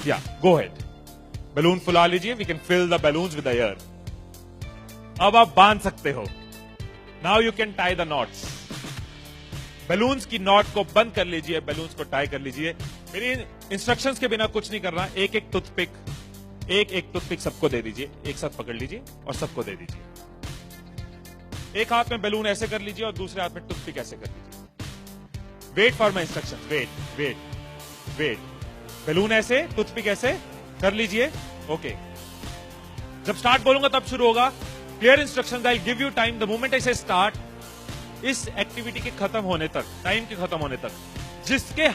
या गो head, balloon फुला लीजिए, we can fill the balloons with air. अब आप बांध सकते हो। Now you can tie the knots. Balloons की नॉट को बंद कर लीजिए, बैलून्स को टाई कर लीजिए। मेरी इंस्ट्रक्शंस के बिना कुछ नहीं करना। एक एक टूथपिक सबको दे दीजिए, एक साथ पकड़ लीजिए और सबको दे दीजिए। एक हाथ में बैलून ऐसे कर लीजिए और दूसरे हाथ में टूथपिक ऐसे कर लीजिए। Wait for my instructions, wait. Balloon ऐसे, टूथपिक ऐसे कर लीजिए। ओके, जब स्टार्ट बोलूंगा तब शुरू होगा। Clear instructions, I give you time the moment I से स्टार्ट। इस एक्टिविटी के खत्म होने तक, टाइम के खत्म होने तक, जिसके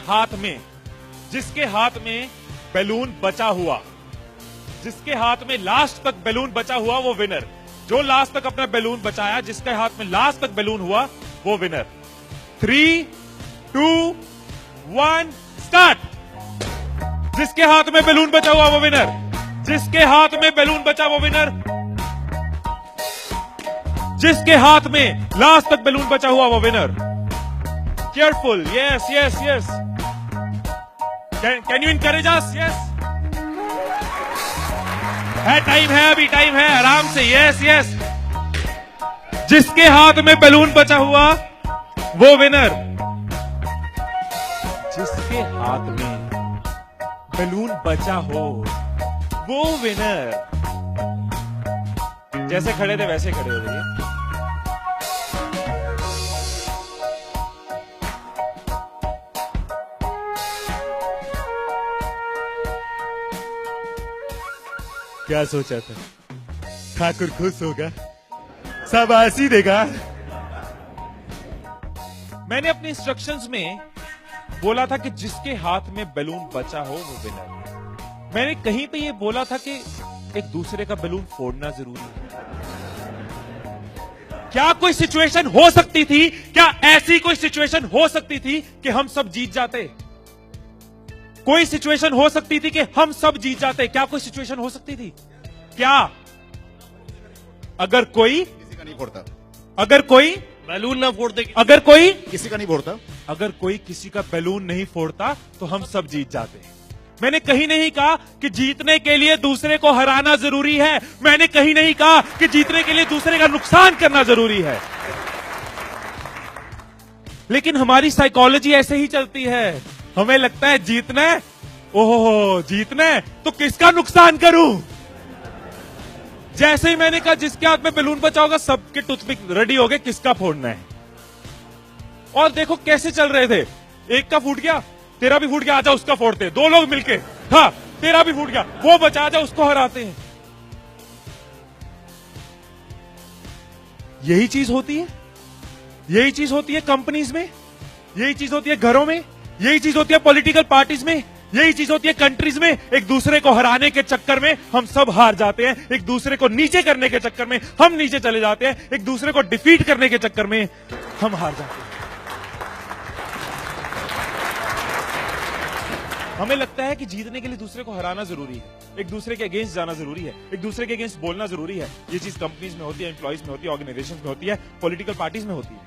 हाथ में बैलून बचा हुआ, जिसके हाथ में लास्ट तक बैलून बचा हुआ वो विनर। जो लास्ट तक अपना बैलून बचाया, जिसके हाथ में लास्ट तक बैलून हुआ वो विनर। 3, 2, 1 स्टार्ट। जिसके हाथ में बैलून बचा हुआ वो विनर, जिसके हाथ में बैलून बचा वो विनर, जिसके हाथ में लास्ट तक बैलून बचा हुआ वो winner. Careful, yes. Can you encourage us? Yes, है, टाइम है, अभी टाइम है, आराम से। यस। जिसके हाथ में बैलून बचा हुआ वो विनर, जिसके हाथ में बैलून बचा हो वो विनर। जैसे खड़े थे वैसे खड़े हो जाइए। क्या सोचा था? ठाकुर खुश होगा, शाबाशी देगा। मैंने अपने इंस्ट्रक्शंस में बोला था कि जिसके हाथ में बैलून बचा हो वो विनर। मैंने कहीं पे ये बोला था कि एक दूसरे का बैलून फोड़ना जरूरी है। क्या कोई सिचुएशन हो सकती थी, क्या ऐसी कोई सिचुएशन हो सकती थी कि हम सब जीत जाते? कोई सिचुएशन हो सकती थी कि हम सब जीत जाते? क्या कोई सिचुएशन हो सकती थी? क्या? अगर कोई किसी का नहीं फोड़ता, अगर कोई बैलून ना फोड़ते, अगर कोई किसी का नहीं फोड़ता, अगर कोई किसी का बैलून नहीं फोड़ता तो हम सब जीत जाते। मैंने कहीं नहीं कहा कि जीतने के लिए दूसरे को हराना जरूरी है। मैंने कहीं नहीं कहा कि जीतने के लिए दूसरे का नुकसान करना जरूरी है। लेकिन हमारी साइकोलॉजी ऐसे ही चलती है। हमें लगता है जीतना है, ओहो जीतना है तो किसका नुकसान करूं। जैसे ही मैंने कहा जिसके हाथ में बैलून बचा होगा, सबके टूथपिक रेडी हो गए, किसका फोड़ना है। और देखो कैसे चल रहे थे। एक का फूट गया, तेरा भी फूट गया, आजा उसका फोड़ते हैं। 2 लोग मिलके, हाँ तेरा भी फूट गया, वो बचा, आजा उसको हराते हैं। यही चीज होती है, यही चीज होती है कंपनीज में, यही चीज होती है घरों में, यही चीज होती है पॉलिटिकल पार्टीज में, यही चीज होती है कंट्रीज में। एक दूसरे को हराने के चक्कर में हम सब हार जाते हैं। एक दूसरे को नीचे करने के चक्कर में हम नीचे चले जाते हैं। एक दूसरे को डिफीट करने के चक्कर में हम हार जाते हैं। हमें लगता है कि जीतने के लिए दूसरे को हराना जरूरी है, एक दूसरे के अगेंस्ट जाना जरूरी है, एक दूसरे के अगेंस्ट बोलना जरूरी है। ये चीज कंपनीज में होती है, एम्प्लॉइज में होती है, ऑर्गेनाइजेशंस में होती है, पॉलिटिकल पार्टीज में होती है।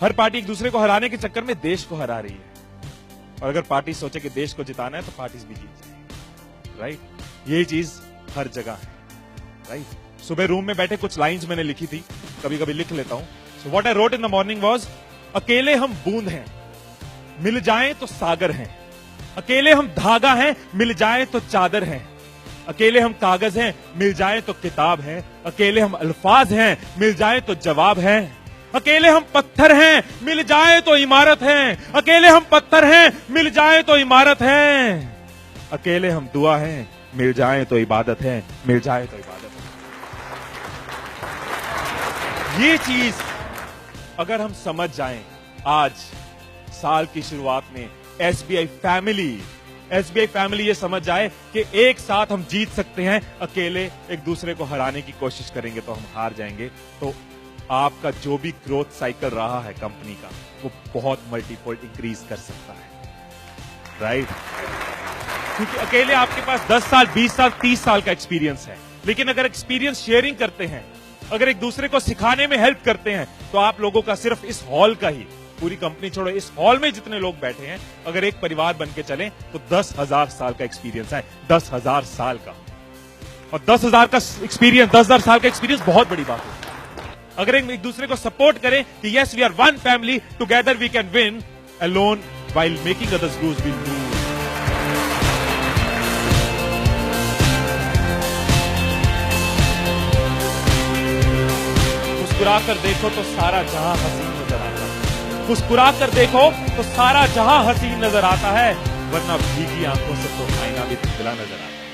हर पार्टी एक दूसरे को हराने के चक्कर में देश को हरा रही है। और अगर पार्टी सोचे कि देश को जिताना है तो पार्टीज भी जीत जाएंगी। राइट, यही चीज हर जगह है। राइट, सुबह रूम में बैठे कुछ लाइंस मैंने लिखी थी, कभी कभी लिख लेता हूं। So what I wrote in the morning was, अकेले हम बूंद हैं, मिल जाएं तो सागर हैं। अकेले हम धागा हैं, मिल जाए तो चादर हैं। अकेले हम कागज हैं, मिल जाए तो किताब है। अकेले हम अल्फाज हैं, मिल जाए तो जवाब है। अकेले हम पत्थर हैं, मिल जाए तो इमारत है। अकेले हम पत्थर हैं, मिल जाए तो इमारत है। अकेले हम दुआ हैं, मिल जाए तो इबादत है, मिल जाए तो इबादत है। ये चीज अगर हम समझ जाएं आज साल की शुरुआत में, एसबीआई फैमिली ये समझ जाए कि एक साथ हम जीत सकते हैं, अकेले एक दूसरे को हराने की कोशिश करेंगे तो हम हार जाएंगे। तो आपका जो भी ग्रोथ साइकिल रहा है कंपनी का, वो बहुत मल्टीफोल्ड इंक्रीज कर सकता है। राइट, क्योंकि अकेले आपके पास 10 साल, 20 साल, 30 साल का एक्सपीरियंस है। लेकिन अगर एक्सपीरियंस शेयरिंग करते हैं, अगर एक दूसरे को सिखाने में हेल्प करते हैं, तो आप लोगों का सिर्फ इस हॉल का ही पूरी कंपनी छोड़ो, इस हॉल में जितने लोग बैठे हैं, अगर एक परिवार बन के चलें तो 10,000 साल का एक्सपीरियंस है, 10,000 साल का। और 10,000 का एक्सपीरियंस, 10,000 साल का एक्सपीरियंस बहुत बड़ी बात है। अगर एक दूसरे को सपोर्ट करें कि yes we are one family, together we can win, alone while making others lose will lose. मुस्कुरा कर देखो तो सारा जहां हसीन नजर आता है, मुस्कुरा कर देखो तो सारा जहां हसीन नजर आता है, वरना भीगी आंखों से तो आईना भी धुंधला नजर आता है।